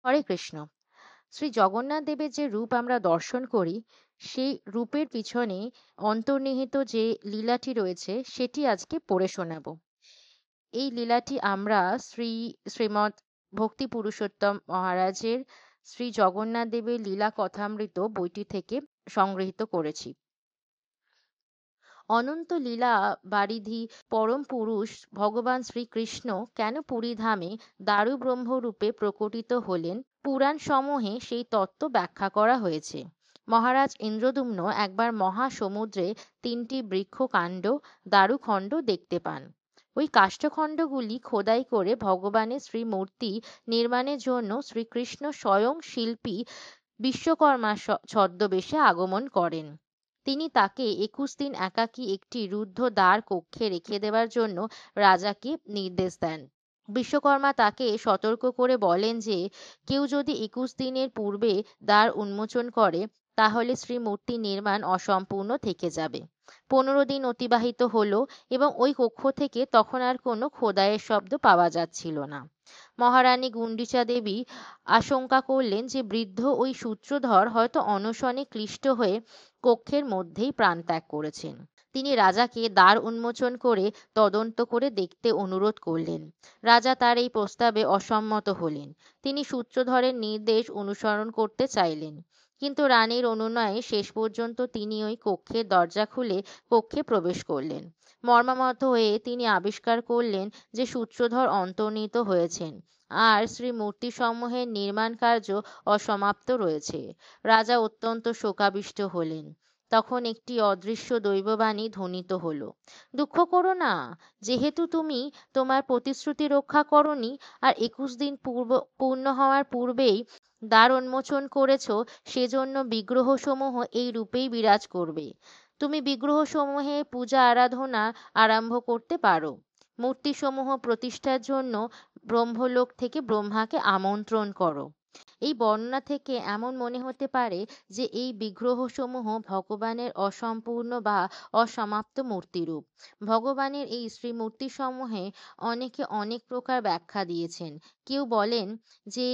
হরে কৃষ্ণ। শ্রী জগন্নাথ দেবের যে রূপ আমরা দর্শন করি, সেই রূপের পিছনে অন্তর্নিহিত যে লীলাটি রয়েছে সেটি আজকে পড়ে শোনাবো। এই লীলাটি আমরা শ্রীমৎ ভক্তি পুরুষোত্তম মহারাজের শ্রী জগন্নাথ দেবের লীলা কথামৃত বইটি থেকে সংগৃহীত করেছি। অনন্ত লীলা বারিধি পরম পুরুষ ভগবান শ্রীকৃষ্ণ কেন পুরীধামে দারু ব্রহ্মরূপে প্রকটিত হলেন, পুরাণ সমূহে সেই তত্ত্ব ব্যাখ্যা করা হয়েছে। মহারাজ ইন্দ্রদ্যুম্ন একবার মহাসমুদ্রে 3টি বৃক্ষকাণ্ড দারুখণ্ড দেখতে পান। ওই কাষ্ঠখণ্ডগুলি খোদাই করে ভগবানের শ্রীমূর্তি নির্মাণের জন্য শ্রীকৃষ্ণ স্বয়ং শিল্পী বিশ্বকর্মা ছদ্মবেশে আগমন করেন। তিনি তাকে 21 দিন একাকী একটি রুদ্ধ দ্বার কক্ষে রেখে দেওয়ার জন্য রাজাকে নির্দেশ দেন। বিশ্বকর্মা তাকে সতর্ক করে বলেন যে কেউ যদি 21 দিনের পূর্বে দ্বার উন্মোচন করে তাহলে শ্রীমূর্তি নির্মাণ অসম্পূর্ণ থেকে যাবে। 15 দিন অতিবাহিত হলো এবং ওই কক্ষ থেকে তখন আর কোনো খোদাইয়ের শব্দ পাওয়া যাচ্ছিল না। মহারানী গুন্ডিচা দেবী আশঙ্কা করলেন যে বৃদ্ধ ওই সূত্রধর হয়তো অনশনে ক্লিষ্ট হয়ে কক্ষের মধ্যেই প্রাণত্যাগ করেছেন। তিনি রাজাকে দ্বার উন্মোচন করে তদন্ত করে দেখতে অনুরোধ করলেন। রাজা তার এই প্রস্তাবে অসম্মত হলেন। তিনি সূত্রধরের নির্দেশ অনুসরণ করতে চাইলেন, কিন্তু রানীর অনুনয়ে শেষ পর্যন্ত তিনি ওই কক্ষের দরজা খুলে কক্ষে প্রবেশ করলেন। মর্মাহত হয়ে তিনি আবিষ্কার করলেন যে সূত্রধর অন্তর্হিত হয়েছেন আর শ্রীমূর্তিসমূহের নির্মাণ কার্য অসমাপ্ত রয়েছে। রাজা অত্যন্ত শোকাবিষ্ট হলেন। তখন একটি অদৃশ্য দৈববাণী ধ্বনিত হলো, দুঃখ করো না, যেহেতু তুমি তোমার প্রতিশ্রুতি রক্ষা করনি আর 21 দিন পূর্ণ হওয়ার পূর্বেই দ্বার উন্মোচন করেছ, সেজন্য বিগ্রহসমূহ এই রূপেই বিরাজ করবে। তুমি বিগ্রহসমূহে পূজা আরাধনা আরম্ভ করতে পারো। মূর্তিসমূহ প্রতিষ্ঠার জন্য ব্রহ্মলোক থেকে ব্রহ্মাকে আমন্ত্রণ করো। এই বর্ণনা থেকে এমন মনে হতে পারে যে এই বিগ্রহসমূহ ভগবানের অসম্পূর্ণ বা অসমাপ্ত মূর্তিরূপ। ভগবানের এই শ্রীমূর্তিসমূহে অনেকে অনেক প্রকার ব্যাখ্যা দিয়েছেন। কেউ বলেন যে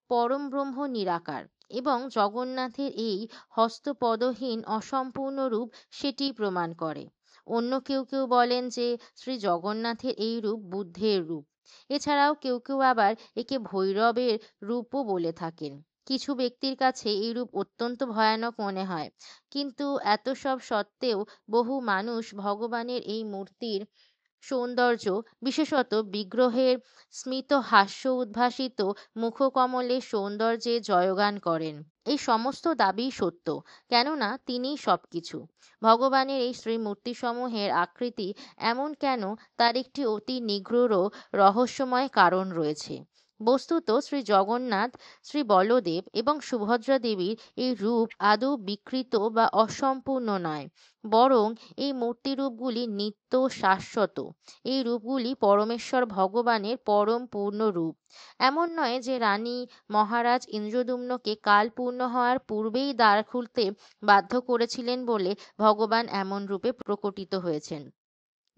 পরম ব্রহ্ম নিরাকার এবং জগন্নাথের এই হস্তপদহীন অসম্পূর্ণ রূপ সেটি প্রমাণ করে। অন্য কেউ কেউ বলেন যে শ্রী জগন্নাথের এই রূপ বুদ্ধের রূপ। এছাড়াও কেউ কেউ আবার একে ভৈরবের রূপও বলে থাকেন। কিছু ব্যক্তির কাছে এই রূপ অত্যন্ত ভয়ানক মনে হয়, কিন্তু এত সব সত্ত্বেও বহু মানুষ ভগবানের এই মূর্তির সৌন্দর্য, বিশেষত বিগ্রহের স্মিত হাস্য উদ্ভাসিত মুখকমলের সৌন্দর্যে জয়গান করেন। এই সমস্ত দাবি সত্য, কেননা তিনিই সবকিছু। ভগবানের এই শ্রীমূর্তিসমূহের আকৃতি এমন কেন, তার একটি অতি নিগূঢ় রহস্যময় কারণ রয়েছে। বস্তুত শ্রী জগন্নাথ, শ্রী বলদেব এবং সুভদ্রা দেবীর এই রূপ আদৌ বিকৃত বা অসম্পূর্ণ নয়, বরং এই মূর্তিরূপগুলি নিত্য শাশ্বত। এই রূপগুলি পরমেশ্বর ভগবানের পরম পূর্ণ রূপ। এমন নয় যে রানী মহারাজ ইন্দ্রদ্যুম্নকে কাল পূর্ণ হওয়ার পূর্বেই দ্বার খুলতে বাধ্য করেছিলেন বলে ভগবান এমন রূপে প্রকটিত হয়েছেন।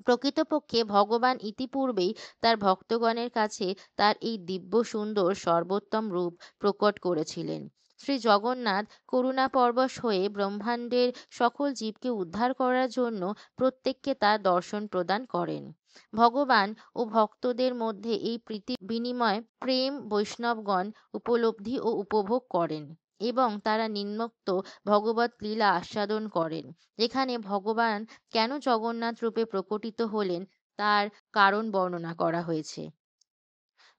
প্রকৃতপক্ষে ভগবান ইতিপূর্বেই তার ভক্তগণের কাছে তার এই দিব্য সুন্দর সর্বোত্তম রূপ প্রকট করেছিলেন। শ্রী জগন্নাথ করুণাপরবশ হয়ে ব্রহ্মাণ্ডের সকল জীবকে উদ্ধার করার জন্য প্রত্যেককে তার দর্শন প্রদান করেন। ভগবান ও ভক্তদের মধ্যে এই প্রীতি বিনিময় প্রেম বৈষ্ণবগণ উপলব্ধি ও উপভোগ করেন এবং তারা নিম্নোক্ত ভগবৎ লীলা আস্বাদন করেন, যেখানে ভগবান কেন জগন্নাথ রূপে প্রকটিত হলেন তার কারণ বর্ণনা করা হয়েছে।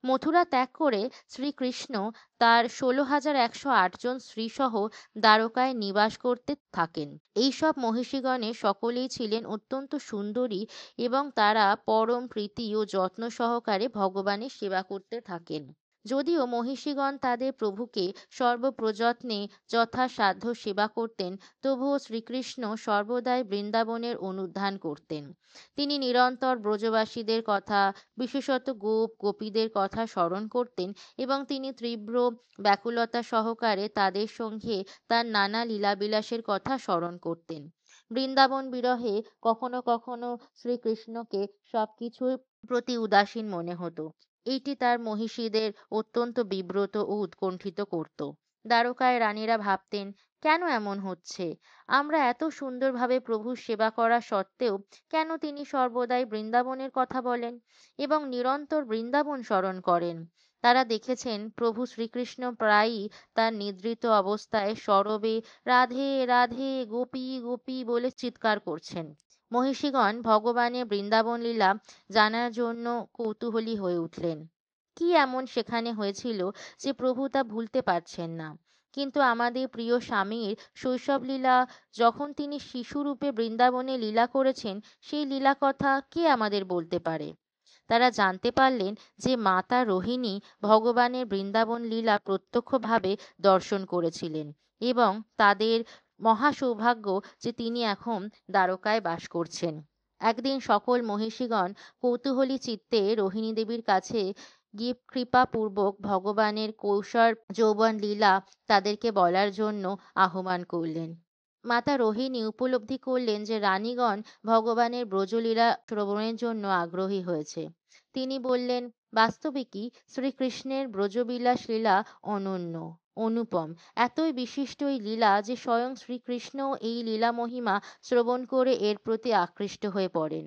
মথুরা ত্যাগ করে শ্রীকৃষ্ণ তার 16,108 জন স্ত্রীসহ দ্বারকায় নিবাস করতে থাকেন। এইসব মহিষীগণের সকলেই ছিলেন অত্যন্ত সুন্দরী এবং তারা পরম প্রীতি ও যত্ন সহকারে ভগবানের সেবা করতে থাকেন। যদিও মহিষীগণ তাদের প্রভুকে সর্বপ্রযত্নে যথাসাধ্য সেবা করতেন, তবুও শ্রীকৃষ্ণ সর্বদাই বৃন্দাবনের অনুধ্যান করতেন। তিনি নিরন্তর ব্রজবাসীদের কথা, বিশেষত গোপীদের কথা স্মরণ করতেন এবং তিনি তীব্র ব্যাকুলতা সহকারে তাদের সঙ্গে তার নানা লীলাবিলাসের কথা স্মরণ করতেন। বৃন্দাবন বিরহে কখনো কখনো শ্রীকৃষ্ণকে সবকিছুর প্রতি উদাসীন মনে হতো, এইটি তার মহিষীদের অত্যন্ত বিব্রত ও উৎকণ্ঠিত করত। দ্বারকায় রানীরা ভাবতেন, কেন এমন হচ্ছে? আমরা এত সুন্দরভাবে প্রভুর সেবা করা সত্ত্বেও কেন তিনি সর্বদাই বৃন্দাবনের কথা বলেন এবং নিরন্তর বৃন্দাবন স্মরণ করেন? তারা দেখেছেন প্রভু শ্রীকৃষ্ণ প্রায়ই তার নিদ্রিত অবস্থায় সরবে রাধে রাধে গোপী গোপী বলে চিৎকার করছেন। মহিষীগণ ভগবানের বৃন্দাবন লীলা জানার জন্য কৌতূহলী হয়ে উঠলেন। কি এমন সেখানে হয়েছিল যে প্রভু তা ভুলতে পারছেন না? কিন্তু আমাদের প্রিয় স্বামীর শৈশব লীলা, যখন তিনি শিশুরূপে বৃন্দাবনে লীলা করেছেন, সেই লীলা কথা কে আমাদের বলতে পারে? তারা জানতে পারলেন যে মাতা রোহিণী ভগবানের বৃন্দাবন লীলা প্রত্যক্ষভাবে দর্শন করেছিলেন এবং তাদের মহা সৌভাগ্য যে তিনি এখন দ্বারকায় বাস করছেন। একদিন সকল মহিষীগণ কৌতূহলী চিত্তে রোহিণী দেবীর কাছে গিয়ে কৃপাপূর্বক ভগবানের কৈশোর যৌবন লীলা তাদেরকে বলার জন্য আহ্বান করলেন। মাতা রোহিণী উপলব্ধি করলেন যে রানীগণ ভগবানের ব্রজলীলা শ্রবণের জন্য আগ্রহী হয়েছে। তিনি বললেন, বাস্তবিকই শ্রীকৃষ্ণের ব্রজবিলাস লীলা অনন্য, অনুপম, এতই বিশিষ্ট এই লীলা যে স্বয়ং শ্রীকৃষ্ণ এই লীলা মহিমা শ্রবণ করে এর প্রতি আকৃষ্ট হয়ে পড়েন।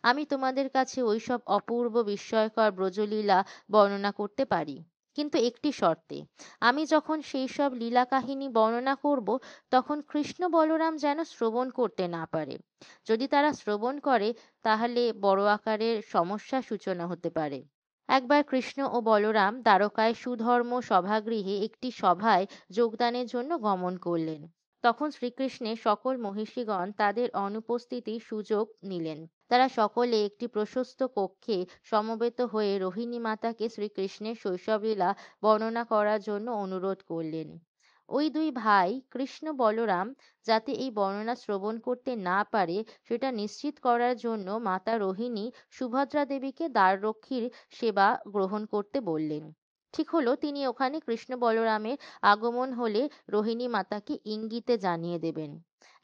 আমি তোমাদের কাছে ওইসব অপূর্ব বিস্ময়কর ব্রজলীলা বর্ণনা করতে পারি, কিন্তু একটি শর্তে। আমি যখন সেই সব লীলা কাহিনী বর্ণনা করব, তখন কৃষ্ণ বলরাম যেন শ্রবণ করতে না পারে। যদি তারা শ্রবণ করে, তাহলে বড় আকারের সমস্যার সূচনা হতে পারে। একবার কৃষ্ণ ও বলরাম দ্বারকায় সুধর্ম সভাগৃহে একটি সভায় যোগদানের জন্য গমন করলেন। তখন শ্রীকৃষ্ণের সকল মহিষীগণ তাদের অনুপস্থিতির সুযোগ নিলেন। তারা সকলে একটি প্রশস্ত কক্ষে সমবেত হয়ে রোহিণী মাতাকে শ্রীকৃষ্ণের শৈশবলীলা বর্ণনা করার জন্য অনুরোধ করলেন। ওই দুই ভাই কৃষ্ণ বলরাম যাতে এই বর্ণনা শ্রবণ করতে না পারে, সেটা নিশ্চিত করার জন্য মাতা রোহিণী সুভদ্রা দেবীকে দ্বাররক্ষীর সেবা গ্রহণ করতে বললেন। ঠিক হলো, তিনি ওখানে কৃষ্ণ বলরামের আগমন হলে রোহিণী মাতাকে ইঙ্গিতে জানিয়ে দেবেন।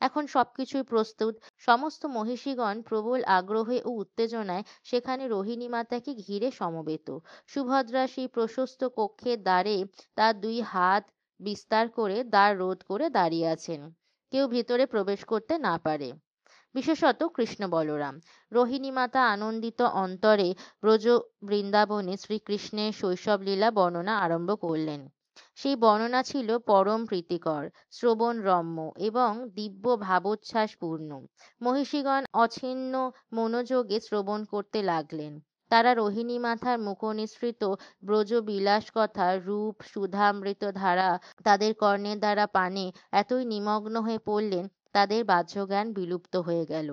এখন সবকিছুই প্রস্তুত। সমস্ত মহিষীগণ প্রবল আগ্রহে ও উত্তেজনায় সেখানে রোহিণী মাতাকে ঘিরে সমবেত। সুভদ্রা সেই প্রশস্ত কক্ষের দ্বারে তার দুই হাত বিস্তার করে দ্বার রোধ করে দাঁড়িয়ে আছেন, কেউ ভিতরে প্রবেশ করতে না পারে, বিশেষত কৃষ্ণ বলরাম। রোহিণী মাতা আনন্দিত অন্তরে ব্রজ বৃন্দাবনে শ্রীকৃষ্ণের শৈশব লীলা বর্ণনা আরম্ভ করলেন। সেই বর্ণনা ছিল পরম প্রীতিকর, শ্রবণ রম্য এবং দিব্য ভাবোচ্ছ্বাসপূর্ণ। মহিষীগণ অছিন্ন মনোযোগে শ্রবণ করতে লাগলেন। তারা রোহিণী মাতার মুখনিসৃত ব্রজ বিলাস কথা, রূপ সুধামৃত ধারা তাদের কর্ণের দ্বারা পানে এতই নিমগ্ন হয়ে পড়লেন, তাদের বাহ্যজ্ঞান বিলুপ্ত হয়ে গেল।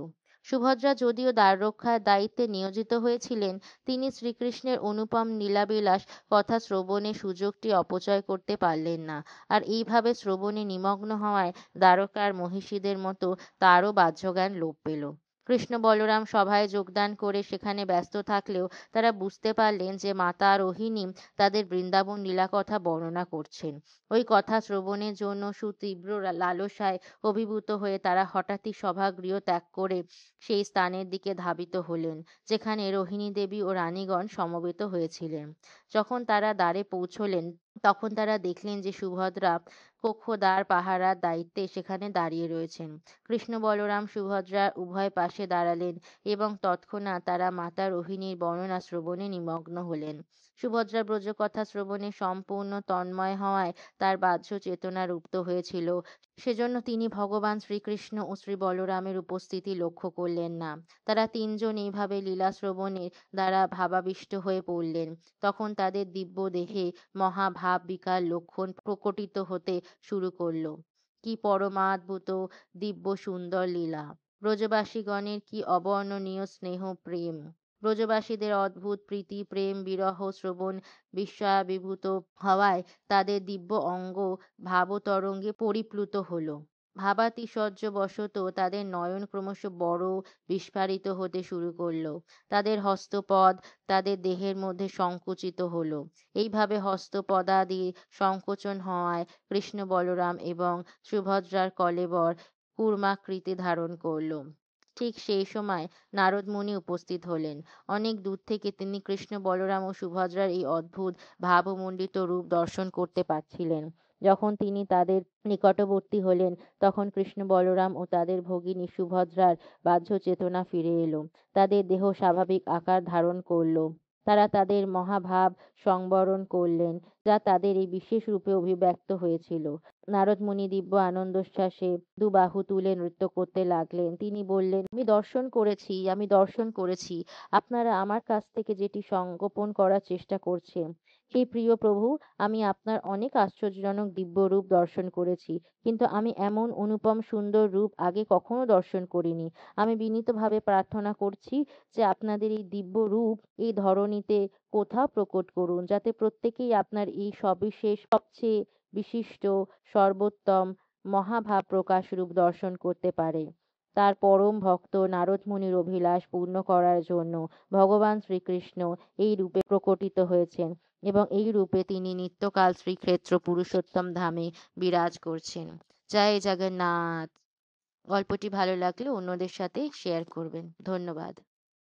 সুভদ্রা যদিও দ্বাররক্ষার দায়িত্বে নিয়োজিত হয়েছিলেন, তিনি শ্রীকৃষ্ণের অনুপম লীলাবিলাস কথা শ্রবণের সুযোগটি অপচয় করতে পারলেন না। আর এইভাবে শ্রবণে নিমগ্ন হওয়ায় দ্বারকার মহিষীদের মতো তারও বাহ্যজ্ঞান লোপ পেল। কৃষ্ণ বলরাম সভায় যোগদান করে সেখানে ব্যস্ত থাকলেও তারা বুঝতে পারলেন যে মাতা রোহিণী তাদের বৃন্দাবন লীলা কথা বর্ণনা করছেন। ওই কথা শ্রবণের জন্য সুতীব্র লালসায় অভিভূত হয়ে তারা হঠাৎই সভাগৃহ ত্যাগ করে সেই স্থানের দিকে ধাবিত হলেন যেখানে রোহিণী দেবী ও রানীগণ সমবেত হয়েছিলেন। যখন তারা দ্বারে পৌঁছলেন, তখন তারা দেখলেন যে সুভদ্রা কক্ষদ্বার পাহারার দায়িত্বে সেখানে দাঁড়িয়ে রয়েছেন। কৃষ্ণ বলরাম সুভদ্রার উভয় পাশে দাঁড়ালেন এবং তৎক্ষণাৎ তারা মাতা রোহিণীর বর্ণনা শ্রবণে নিমগ্ন হলেন। সুভদ্রা ব্রজকথা শ্রবণে সম্পূর্ণ তন্ময় হওয়ায় তার বাহ্য চেতনা রুপ্ত হয়েছিল, সেজন্য তিনি ভগবান শ্রীকৃষ্ণ ও শ্রী বলরামের উপস্থিতি লক্ষ্য করলেন না। তারা তিনজন এইভাবে লীলা শ্রবণের দ্বারা ভাবাবিষ্ট হয়ে পড়লেন। তখন তাদের দিব্য দেহে মহাভাব বিকার লক্ষণ প্রকটিত হতে শুরু করল। কি পরমাদ্ভুত দিব্য সুন্দর লীলা! ব্রজবাসীগণের কি অবর্ণনীয় স্নেহ প্রেম! ব্রজবাসীদের অদ্ভুত প্রীতি প্রেম বিরহ শ্রবণ বিস্ময়াভিভূত হওয়ায় তাদের দিব্য অঙ্গ ভাবতরঙ্গে পরিপ্লুত হল। ভাবাতিশয্যবশত তাদের নয়ন ক্রমশ বড় বিস্ফারিত হতে শুরু করল। তাদের হস্তপদ তাদের দেহের মধ্যে সংকুচিত হল। এইভাবে হস্তপদাদি সংকোচন হওয়ায় কৃষ্ণ বলরাম এবং সুভদ্রার কলেবর কূর্মাকৃতি ধারণ করল। ঠিক সেই সময় নারদ মুনি উপস্থিত হলেন। অনেক দূর থেকে তিনি কৃষ্ণ, বলরাম ও সুভদ্রার এই অদ্ভুত ভাবমণ্ডিত রূপ দর্শন করতে পারছিলেন। যখন তিনি তাদের নিকটবর্তী হলেন, তখন কৃষ্ণ, বলরাম ও তাদের ভগিনী সুভদ্রার বাহ্য চেতনা ফিরে এলো। তাদের দেহ স্বাভাবিক আকার ধারণ করল। তারা তাদের মহাভাব সংবরণ করলেন, যা তাদের এই বিশেষ রূপে অভিব্যক্ত হয়েছিল। নারদ মুনি দিব্য আনন্দোচ্ছ্বাসে দুবাহু তুলে নৃত্য করতে লাগলেন। তিনি বললেন, আমি দর্শন করেছি আপনারা আমার কাছ থেকে যেটি সংগোপন করার চেষ্টা করছেন। সেই প্রিয় প্রভু, আমি আপনার অনেক আশ্চর্যজনক দিব্য রূপ দর্শন করেছি, কিন্তু আমি এমন অনুপম সুন্দর রূপ আগে কখনো দর্শন করিনি। আমি বিনীতভাবে প্রার্থনা করছি যে আপনাদের এই দিব্য রূপ এই ধরণীতে কোথাও প্রকট করুন, যাতে প্রত্যেকেই আপনার এই সবিশেষ সবচেয়ে বিশিষ্ট সর্বোত্তম মহাভাব প্রকাশ রূপ দর্শন করতে পারে। তার পরম ভক্ত নারদ মুনির অভিলাষ পূর্ণ করার জন্য ভগবান শ্রীকৃষ্ণ এই রূপে প্রকটিত হয়েছেন এবং এই রূপে তিনি নিত্যকাল শ্রীক্ষেত্র পুরুষোত্তম ধামে বিরাজ করছেন। জয় জগন্নাথ। গল্পটি ভালো লাগলে অন্যদের সাথে শেয়ার করবেন। ধন্যবাদ।